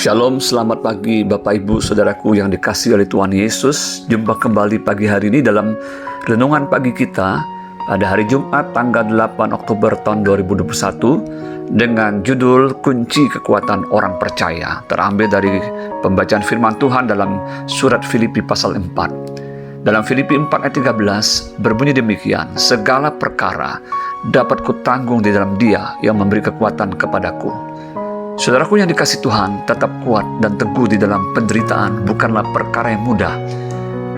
Shalom, selamat pagi Bapak Ibu Saudaraku yang dikasihi oleh Tuhan Yesus. Jumpa kembali pagi hari ini dalam renungan pagi kita pada hari Jumat tanggal 8 Oktober tahun 2021 dengan judul Kunci Kekuatan Orang Percaya, terambil dari pembacaan firman Tuhan dalam surat Filipi pasal 4. Dalam Filipi 4 ayat 13 berbunyi demikian, segala perkara dapat kutanggung di dalam Dia yang memberi kekuatan kepadaku. Saudaraku yang dikasihi Tuhan, tetap kuat dan teguh di dalam penderitaan bukanlah perkara yang mudah.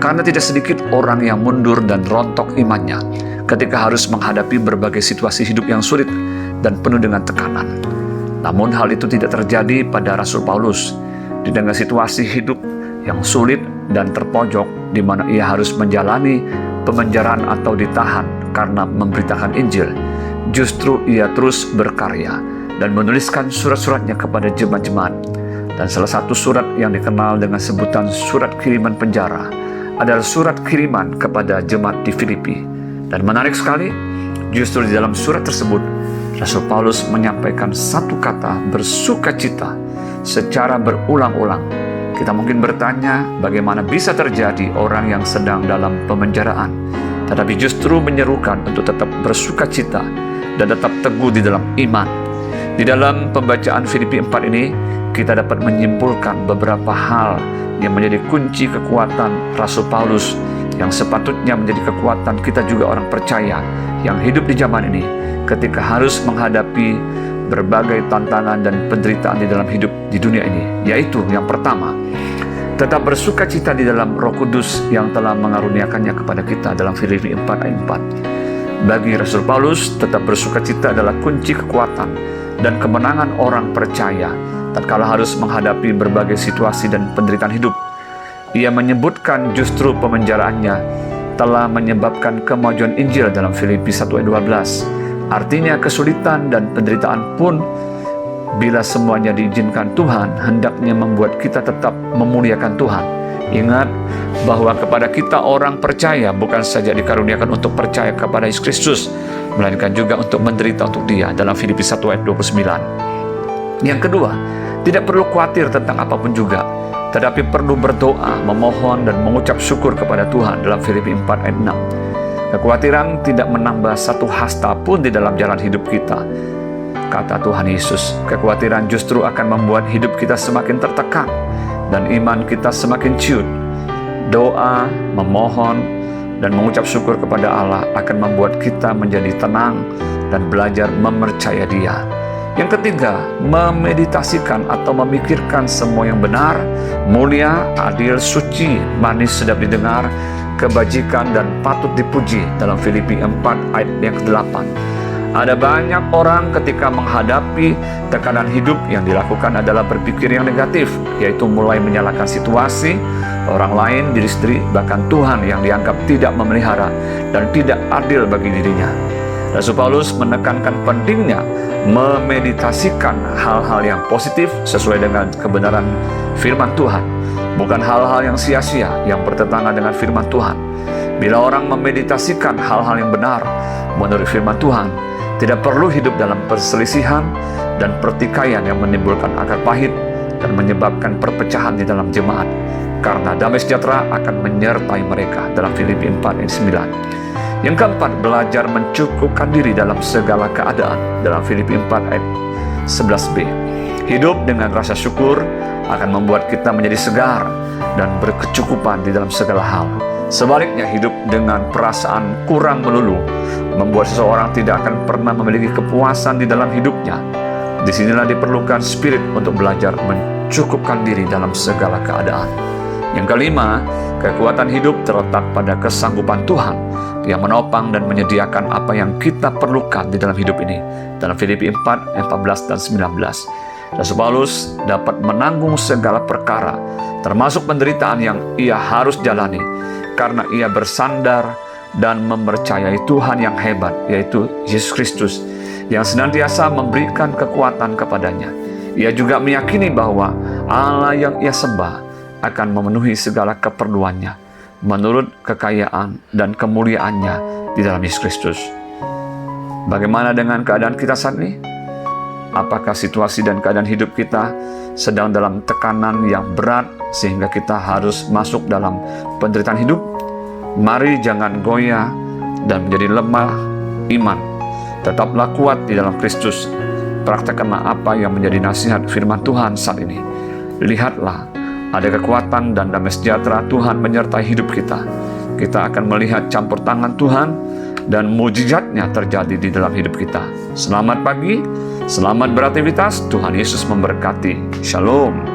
Karena tidak sedikit orang yang mundur dan rontok imannya ketika harus menghadapi berbagai situasi hidup yang sulit dan penuh dengan tekanan. Namun hal itu tidak terjadi pada Rasul Paulus. Di tengah situasi hidup yang sulit dan terpojok di mana ia harus menjalani pemenjaraan atau ditahan karena memberitakan Injil, justru ia terus berkarya dan menuliskan surat-suratnya kepada jemaat-jemaat. Dan salah satu surat yang dikenal dengan sebutan surat kiriman penjara adalah surat kiriman kepada jemaat di Filipi. Dan menarik sekali, justru di dalam surat tersebut, Rasul Paulus menyampaikan satu kata bersukacita secara berulang-ulang. Kita mungkin bertanya, bagaimana bisa terjadi orang yang sedang dalam pemenjaraan, tetapi justru menyerukan untuk tetap bersukacita dan tetap teguh di dalam iman. Di dalam pembacaan Filipi 4 ini, kita dapat menyimpulkan beberapa hal yang menjadi kunci kekuatan Rasul Paulus yang sepatutnya menjadi kekuatan kita juga orang percaya yang hidup di zaman ini ketika harus menghadapi berbagai tantangan dan penderitaan di dalam hidup di dunia ini. Yaitu yang pertama, tetap bersukacita di dalam Roh Kudus yang telah mengaruniakannya kepada kita dalam Filipi 4 ayat 4. Bagi Rasul Paulus, tetap bersukacita adalah kunci kekuatan dan kemenangan orang percaya tatkala harus menghadapi berbagai situasi dan penderitaan hidup. Ia menyebutkan justru pemenjaraannya telah menyebabkan kemajuan Injil dalam Filipi 1 ayat 12. Artinya kesulitan dan penderitaan pun bila semuanya diizinkan Tuhan, hendaknya membuat kita tetap memuliakan Tuhan. Ingat bahwa kepada kita orang percaya bukan saja dikaruniakan untuk percaya kepada Yesus Kristus, melainkan juga untuk menderita untuk Dia dalam Filipi 1 ayat 29. Yang kedua, tidak perlu khawatir tentang apapun juga, tetapi perlu berdoa, memohon dan mengucap syukur kepada Tuhan dalam Filipi 4 ayat 6. Kekhawatiran tidak menambah satu hasta pun di dalam jalan hidup kita. Kata Tuhan Yesus, kekhawatiran justru akan membuat hidup kita semakin tertekan dan iman kita semakin ciut. Doa, memohon, dan mengucap syukur kepada Allah akan membuat kita menjadi tenang dan belajar mempercaya Dia. Yang ketiga, memeditasikan atau memikirkan semua yang benar, mulia, adil, suci, manis, sedap didengar, kebajikan, dan patut dipuji dalam Filipi 4 ayat yang ke-8. Ada banyak orang ketika menghadapi tekanan hidup yang dilakukan adalah berpikir yang negatif, yaitu mulai menyalahkan situasi, orang lain, diri sendiri, bahkan Tuhan yang dianggap tidak memelihara dan tidak adil bagi dirinya. Rasul Paulus menekankan pentingnya memeditasikan hal-hal yang positif sesuai dengan kebenaran firman Tuhan, bukan hal-hal yang sia-sia yang bertentangan dengan firman Tuhan. Bila orang memeditasikan hal-hal yang benar menurut firman Tuhan, tidak perlu hidup dalam perselisihan dan pertikaian yang menimbulkan akar pahit dan menyebabkan perpecahan di dalam jemaat, karena damai sejahtera akan menyertai mereka dalam Filipi 4 ayat 9. Yang keempat, belajar mencukupkan diri dalam segala keadaan dalam Filipi 4 ayat 11b. Hidup dengan rasa syukur akan membuat kita menjadi segar dan berkecukupan di dalam segala hal. Sebaliknya, hidup dengan perasaan kurang melulu membuat seseorang tidak akan pernah memiliki kepuasan di dalam hidupnya. Disinilah diperlukan spirit untuk belajar mencukupkan diri dalam segala keadaan. Yang kelima, kekuatan hidup terletak pada kesanggupan Tuhan yang menopang dan menyediakan apa yang kita perlukan di dalam hidup ini. Dalam Filipi 4 ayat 14 dan 19. Rasul Paulus dapat menanggung segala perkara, termasuk penderitaan yang ia harus jalani, karena ia bersandar dan mempercayai Tuhan yang hebat, yaitu Yesus Kristus, yang senantiasa memberikan kekuatan kepadanya. Ia juga meyakini bahwa Allah yang ia sembah akan memenuhi segala keperluannya menurut kekayaan dan kemuliaannya di dalam Yesus Kristus. Bagaimana dengan keadaan kita saat ini? Apakah situasi dan keadaan hidup kita sedang dalam tekanan yang berat sehingga kita harus masuk dalam penderitaan hidup? Mari jangan goyah dan menjadi lemah iman. Tetaplah kuat di dalam Kristus. Praktekkanlah apa yang menjadi nasihat firman Tuhan saat ini. Lihatlah, ada kekuatan dan damai sejahtera Tuhan menyertai hidup kita. Kita akan melihat campur tangan Tuhan dan mujizatnya terjadi di dalam hidup kita. Selamat pagi, selamat beraktivitas. Tuhan Yesus memberkati. Shalom.